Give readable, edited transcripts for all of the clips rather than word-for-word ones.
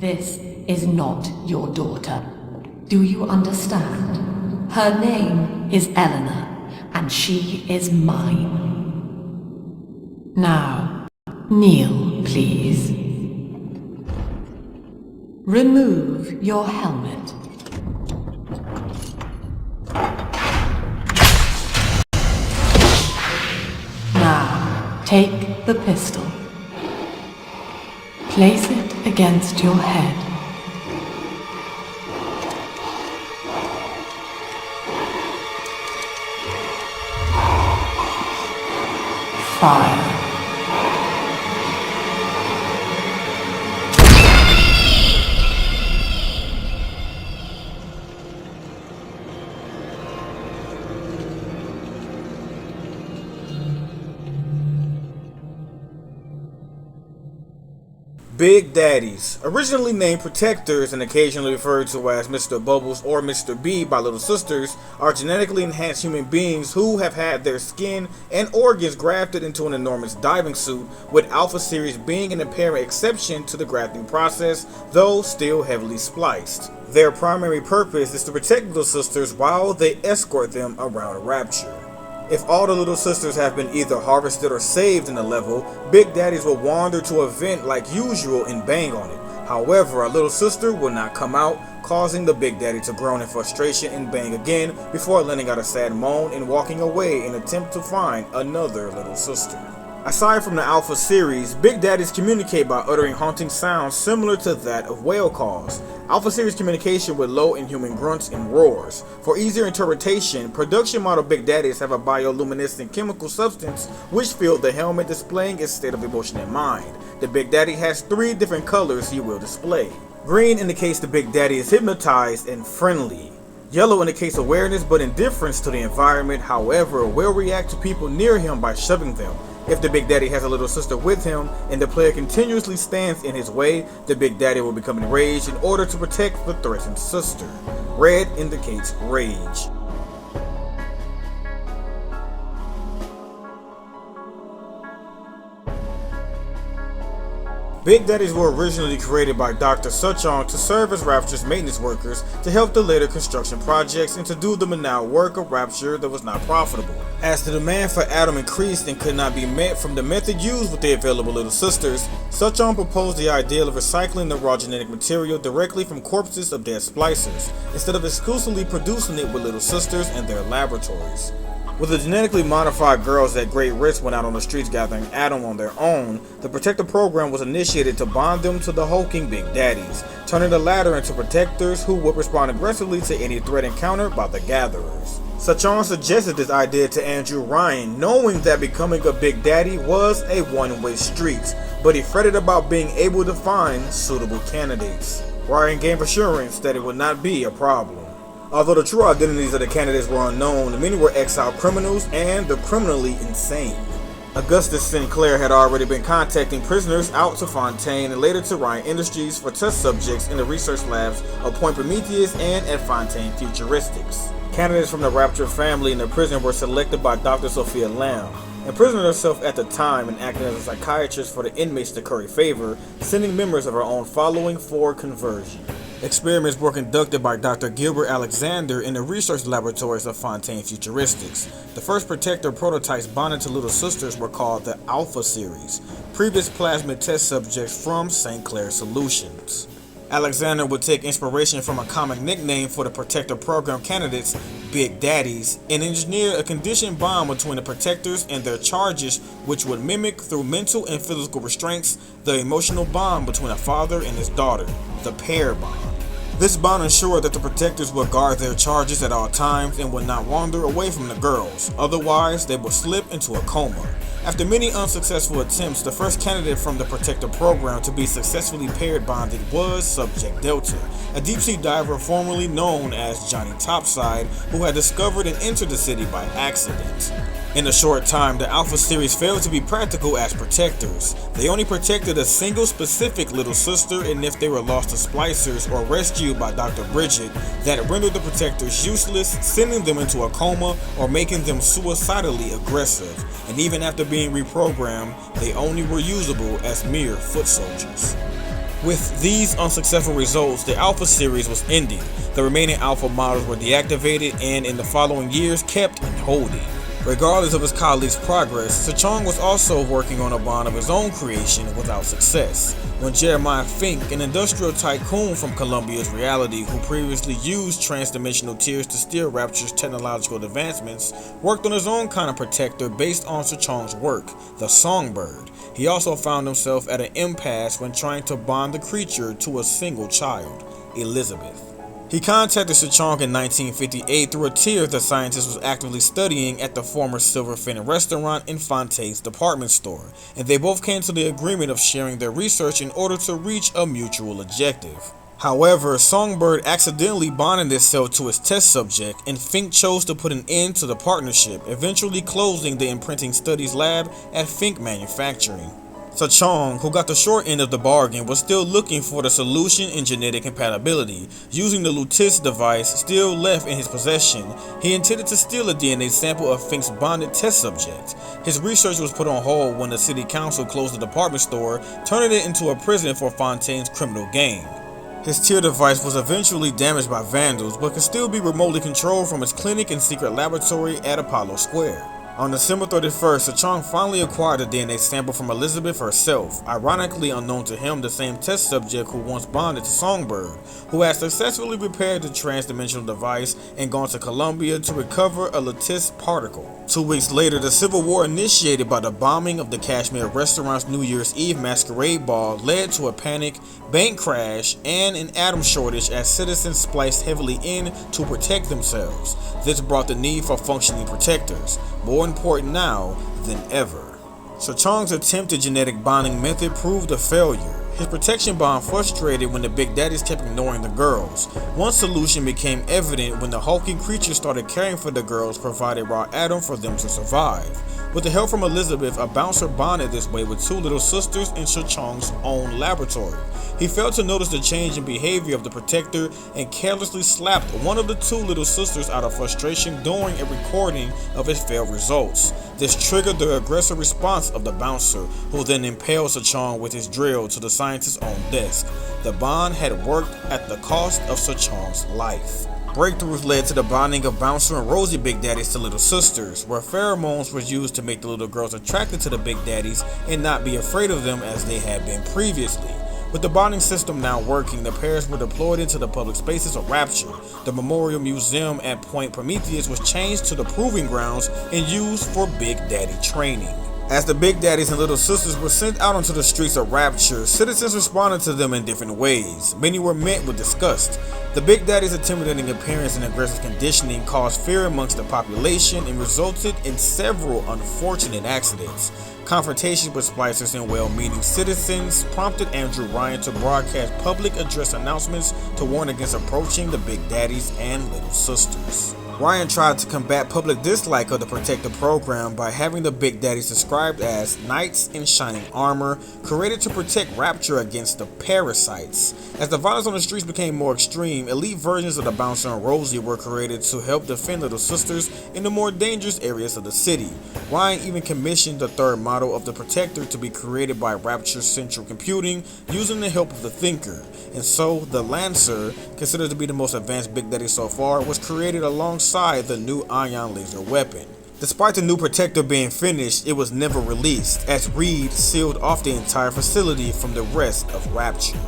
This is not your daughter. Do you understand? Her name is Eleanor, and she is mine. Now, kneel, please. Remove your helmet. Now, take the pistol. Place it against your head. Fire. Big Daddies, originally named Protectors and occasionally referred to as Mr. Bubbles or Mr. B by little sisters, are genetically enhanced human beings who have had their skin and organs grafted into an enormous diving suit, with Alpha Series being an apparent exception to the grafting process, though still heavily spliced. Their primary purpose is to protect little sisters while they escort them around Rapture. If all the little sisters have been either harvested or saved in the level, Big Daddies will wander to a vent like usual and bang on it. However, a little sister will not come out, causing the Big Daddy to groan in frustration and bang again before letting out a sad moan and walking away in an attempt to find another little sister. Aside from the Alpha Series, Big Daddies communicate by uttering haunting sounds similar to that of whale calls. Alpha Series communication with low inhuman grunts and roars. For easier interpretation, production model Big Daddies have a bioluminescent chemical substance which fills the helmet, displaying its state of emotion and mind. The Big Daddy has 3 different colors he will display. Green indicates the Big Daddy is hypnotized and friendly. Yellow indicates awareness but indifference to the environment, however, will react to people near him by shoving them. If the Big Daddy has a little sister with him and the player continuously stands in his way, the Big Daddy will become enraged in order to protect the threatened sister. Red indicates rage. Big Daddies were originally created by Dr. Suchong to serve as Rapture's maintenance workers to help the later construction projects and to do the banal work of Rapture that was not profitable. As the demand for Adam increased and could not be met from the method used with the available little sisters, Suchong proposed the idea of recycling the raw genetic material directly from corpses of dead splicers, instead of exclusively producing it with little sisters in their laboratories. With the genetically modified girls at great risk went out on the streets gathering Adam on their own, the Protector program was initiated to bond them to the hulking Big Daddies, turning the latter into protectors who would respond aggressively to any threat encountered by the gatherers. Suchong suggested this idea to Andrew Ryan, knowing that becoming a Big Daddy was a one-way street, but he fretted about being able to find suitable candidates. Ryan gave assurance that it would not be a problem. Although the true identities of the candidates were unknown, many were exiled criminals and the criminally insane. Augustus Sinclair had already been contacting prisoners out to Fontaine and later to Ryan Industries for test subjects in the research labs of Point Prometheus and at Fontaine Futuristics. Candidates from the Rapture family in the prison were selected by Dr. Sophia Lamb, imprisoning herself at the time and acting as a psychiatrist for the inmates to curry favor, sending members of her own following for conversion. Experiments were conducted by Dr. Gilbert Alexander in the research laboratories of Fontaine Futuristics. The first Protector prototypes bonded to little sisters were called the Alpha Series, previous plasmid test subjects from St. Clair Solutions. Alexander would take inspiration from a common nickname for the Protector program candidates, Big Daddies, and engineer a conditioned bond between the Protectors and their charges, which would mimic through mental and physical restraints the emotional bond between a father and his daughter, the pair bond. This bond ensured that the Protectors would guard their charges at all times and would not wander away from the girls, otherwise they would slip into a coma. After many unsuccessful attempts, the first candidate from the Protector program to be successfully paired bonded was Subject Delta, a deep-sea diver formerly known as Johnny Topside, who had discovered and entered the city by accident. In a short time, the Alpha Series failed to be practical as protectors. They only protected a single specific little sister, and if they were lost to splicers or rescued by Dr. Bridget, that rendered the protectors useless, sending them into a coma or making them suicidally aggressive. And even after being reprogrammed, they only were usable as mere foot soldiers. With these unsuccessful results, the Alpha series was ended. The remaining Alpha models were deactivated and in the following years kept in holding. Regardless of his colleagues' progress, Sechong was also working on a bond of his own creation without success. When Jeremiah Fink, an industrial tycoon from Columbia's reality who previously used transdimensional tears to steer Rapture's technological advancements, worked on his own kind of protector based on Sechong's work, the Songbird, he also found himself at an impasse when trying to bond the creature to a single child, Elizabeth. He contacted Sechong in 1958 through a tear the scientist was actively studying at the former Silverfin restaurant in Fontaine's department store, and they both came to the agreement of sharing their research in order to reach a mutual objective. However, Songbird accidentally bonded itself to its test subject, and Fink chose to put an end to the partnership, eventually closing the imprinting studies lab at Fink Manufacturing. Sechong, who got the short end of the bargain, was still looking for the solution in genetic compatibility. Using the Lutis device still left in his possession, he intended to steal a DNA sample of Fink's bonded test subject. His research was put on hold when the city council closed the department store, turning it into a prison for Fontaine's criminal gang. His tear device was eventually damaged by vandals, but could still be remotely controlled from his clinic and secret laboratory at Apollo Square. On December 31st, Sechong finally acquired a DNA sample from Elizabeth herself, ironically unknown to him the same test subject who once bonded to Songbird, who had successfully repaired the transdimensional device and gone to Columbia to recover a lattice particle. 2 weeks later, the civil war initiated by the bombing of the Kashmir restaurant's New Year's Eve masquerade ball led to a panic, bank crash, and an atom shortage as citizens spliced heavily in to protect themselves. This brought the need for functioning protectors, more important now than ever. Sechong's attempted genetic bonding method proved a failure. His protection bond frustrated when the Big Daddies kept ignoring the girls. One solution became evident when the hulking creature started caring for the girls, provided raw Adam for them to survive. With the help from Elizabeth, a bouncer bonded this way with 2 little sisters in Sechong's own laboratory. He failed to notice the change in behavior of the protector and carelessly slapped one of the 2 little sisters out of frustration during a recording of his failed results. This triggered the aggressive response of the bouncer, who then impaled Sechong with his drill to the scientist's own desk. The bond had worked at the cost of Sechong's life. Breakthroughs led to the bonding of Bouncer and Rosie Big Daddies to little sisters, where pheromones were used to make the little girls attracted to the Big Daddies and not be afraid of them as they had been previously. With the bonding system now working, the pairs were deployed into the public spaces of Rapture. The Memorial Museum at Point Prometheus was changed to the Proving Grounds and used for Big Daddy training. As the Big Daddies and Little Sisters were sent out onto the streets of Rapture, citizens responded to them in different ways. Many were met with disgust. The Big Daddies' intimidating appearance and aggressive conditioning caused fear amongst the population and resulted in several unfortunate accidents. Confrontations with splicers and well-meaning citizens prompted Andrew Ryan to broadcast public address announcements to warn against approaching the Big Daddies and Little Sisters. Ryan tried to combat public dislike of the Protector program by having the Big Daddies described as knights in shining armor, created to protect Rapture against the parasites. As the violence on the streets became more extreme, elite versions of the Bouncer and Rosie were created to help defend Little Sisters in the more dangerous areas of the city. Ryan even commissioned the third model of the Protector to be created by Rapture's Central Computing using the help of the Thinker, and so the Lancer, considered to be the most advanced Big Daddy so far, was created alongside the new ion laser weapon. Despite the new Protector being finished, it was never released, as Reed sealed off the entire facility from the rest of Rapture.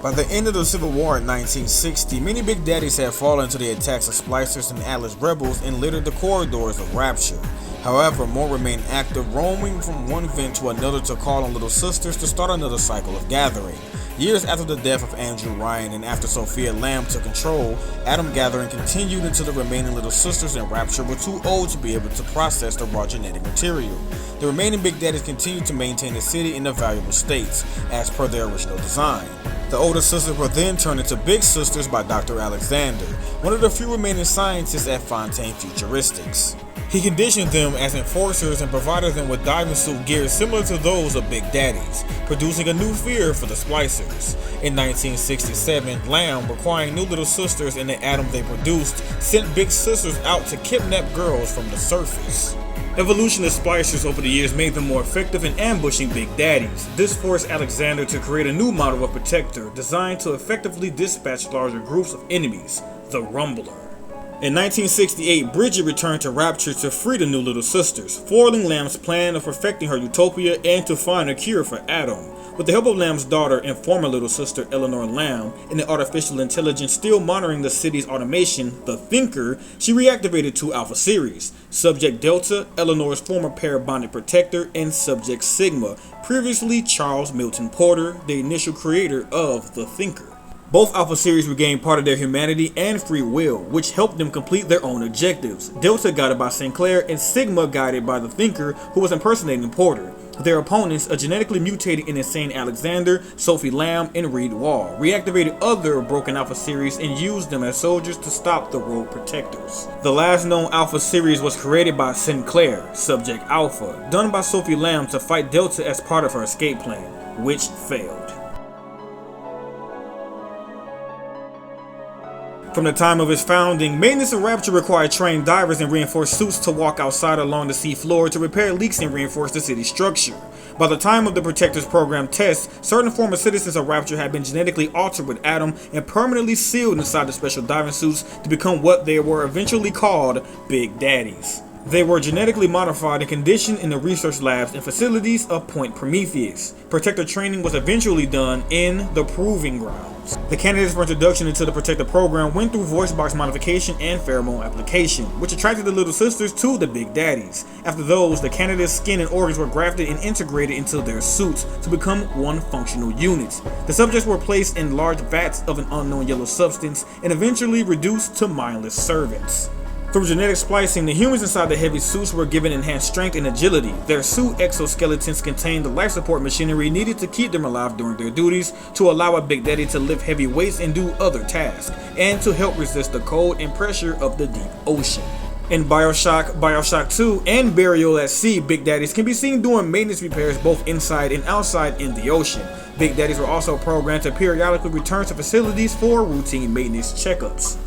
By the end of the Civil War in 1960, many Big Daddies had fallen to the attacks of Splicers and Atlas rebels and littered the corridors of Rapture. However, more remained active, roaming from one vent to another to call on Little Sisters to start another cycle of gathering. Years after the death of Andrew Ryan and after Sophia Lamb took control, Atom gathering continued until the remaining Little Sisters in Rapture were too old to be able to process the raw genetic material. The remaining Big Daddies continued to maintain the city in the valuable states, as per their original design. The older sisters were then turned into Big Sisters by Dr. Alexander, one of the few remaining scientists at Fontaine Futuristics. He conditioned them as enforcers and provided them with diving suit gear similar to those of Big Daddies, producing a new fear for the Splicers. In 1967, Lamb, requiring new Little Sisters in the atom they produced, sent Big Sisters out to kidnap girls from the surface. Evolution of splicers over the years made them more effective in ambushing big daddies. This forced Alexander to create a new model of protector designed to effectively dispatch larger groups of enemies, the Rumbler. In 1968, Bridget returned to Rapture to free the new Little Sisters, foiling Lamb's plan of perfecting her utopia and to find a cure for Adam. With the help of Lamb's daughter and former Little Sister Eleanor Lamb and the artificial intelligence still monitoring the city's automation, the Thinker, she reactivated 2 Alpha series, Subject Delta, Eleanor's former pair-bonded protector, and Subject Sigma, previously Charles Milton Porter, the initial creator of the Thinker. Both Alpha series regained part of their humanity and free will, which helped them complete their own objectives. Delta guided by Sinclair and Sigma guided by the Thinker, who was impersonating Porter. Their opponents, a genetically mutated and insane Alexander, Sophie Lamb, and Reed Wall, reactivated other broken Alpha series and used them as soldiers to stop the Rogue Protectors. The last known Alpha series was created by Sinclair, Subject Alpha, done by Sophie Lamb to fight Delta as part of her escape plan, which failed. From the time of its founding, maintenance of Rapture required trained divers and reinforced suits to walk outside along the sea floor to repair leaks and reinforce the city's structure. By the time of the Protectors Program tests, certain former citizens of Rapture had been genetically altered with Adam and permanently sealed inside the special diving suits to become what they were eventually called Big Daddies. They were genetically modified and conditioned in the research labs and facilities of Point Prometheus. Protector training was eventually done in the Proving Grounds. The candidates for introduction into the Protector program went through voice box modification and pheromone application, which attracted the Little Sisters to the Big Daddies. After those, the candidates' skin and organs were grafted and integrated into their suits to become one functional unit. The subjects were placed in large vats of an unknown yellow substance and eventually reduced to mindless servants. Through genetic splicing, the humans inside the heavy suits were given enhanced strength and agility. Their suit exoskeletons contained the life support machinery needed to keep them alive during their duties, to allow a Big Daddy to lift heavy weights and do other tasks, and to help resist the cold and pressure of the deep ocean. In Bioshock, Bioshock 2, and Burial at Sea, Big Daddies can be seen doing maintenance repairs both inside and outside in the ocean. Big Daddies were also programmed to periodically return to facilities for routine maintenance checkups.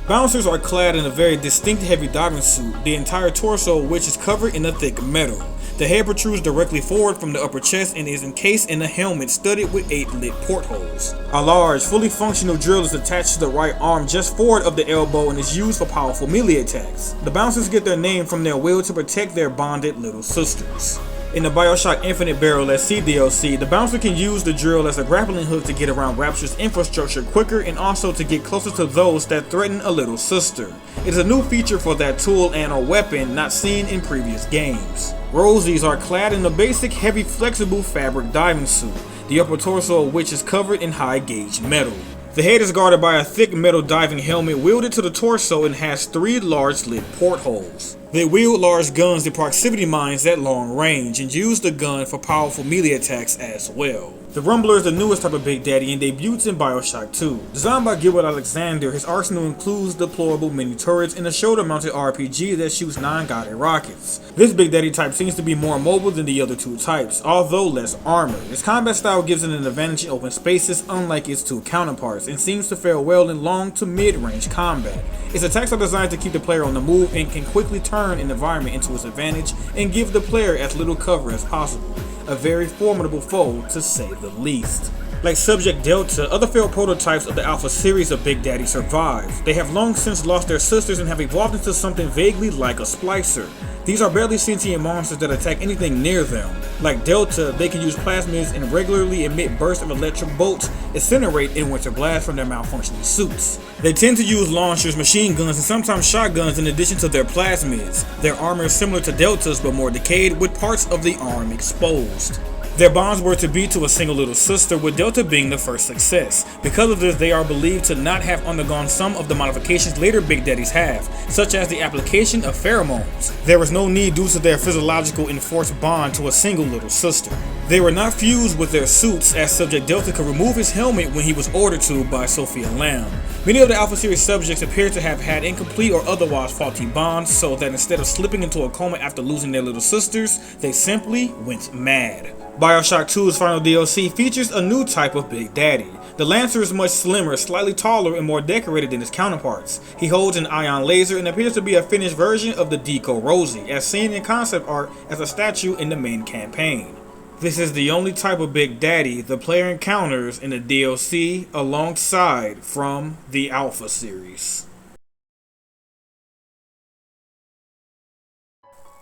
Bouncers are clad in a very distinct heavy diving suit, the entire torso of which is covered in a thick metal. The head protrudes directly forward from the upper chest and is encased in a helmet studded with 8 lit portholes. A large, fully functional drill is attached to the right arm just forward of the elbow and is used for powerful melee attacks. The bouncers get their name from their will to protect their bonded little sisters. In the Bioshock Infinite Burial at Sea DLC, the bouncer can use the drill as a grappling hook to get around Rapture's infrastructure quicker and also to get closer to those that threaten a little sister. It is a new feature for that tool and a weapon not seen in previous games. Rosies are clad in a basic heavy flexible fabric diving suit, the upper torso of which is covered in high gauge metal. The head is guarded by a thick metal diving helmet welded to the torso and has 3 large lit portholes. They wield large guns and proximity mines at long range and use the gun for powerful melee attacks as well. The Rumbler is the newest type of Big Daddy and debuts in Bioshock 2. Designed by Gilbert Alexander, his arsenal includes deployable mini turrets and a shoulder-mounted RPG that shoots 9 guided rockets. This Big Daddy type seems to be more mobile than the other 2 types, although less armored. Its combat style gives it an advantage in open spaces unlike its 2 counterparts, and seems to fare well in long to mid-range combat. Its attacks are designed to keep the player on the move and can quickly turn an environment into its advantage and give the player as little cover as possible. A very formidable foe, to say the least. Like Subject Delta, other failed prototypes of the Alpha series of Big Daddy survive. They have long since lost their sisters and have evolved into something vaguely like a splicer. These are barely sentient monsters that attack anything near them. Like Delta, they can use plasmids and regularly emit bursts of electric bolts, incinerate and winter blast from their malfunctioning suits. They tend to use launchers, machine guns, and sometimes shotguns in addition to their plasmids. Their armor is similar to Delta's but more decayed, with parts of the arm exposed. Their bonds were to be to a single little sister, with Delta being the first success. Because of this, they are believed to not have undergone some of the modifications later Big Daddies have, such as the application of pheromones. There was no need due to their physiological enforced bond to a single little sister. They were not fused with their suits, as Subject Delta could remove his helmet when he was ordered to by Sophia Lamb. Many of the Alpha Series subjects appear to have had incomplete or otherwise faulty bonds, so that instead of slipping into a coma after losing their little sisters, they simply went mad. Bioshock 2's final DLC features a new type of Big Daddy. The Lancer is much slimmer, slightly taller, and more decorated than his counterparts. He holds an ion laser and appears to be a finished version of the Deco Rosie, as seen in concept art as a statue in the main campaign. This is the only type of Big Daddy the player encounters in the DLC alongside from the Alpha series.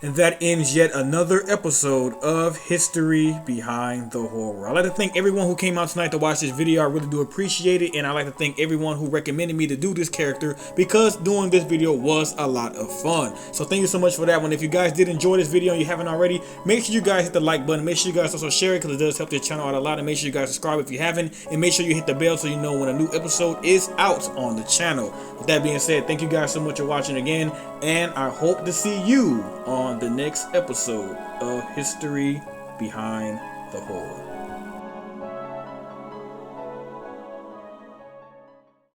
And that ends yet another episode of History Behind the Horror. I'd like to thank everyone who came out tonight to watch this video. I really do appreciate it. And I'd like to thank everyone who recommended me to do this character, because doing this video was a lot of fun. So thank you so much for that one. If you guys did enjoy this video and you haven't already, make sure you guys hit the like button. Make sure you guys also share it, because it does help this channel out a lot. And make sure you guys subscribe if you haven't. And make sure you hit the bell so you know when a new episode is out on the channel. With that being said, thank you guys so much for watching again. And I hope to see you on the next episode of History Behind the Horror.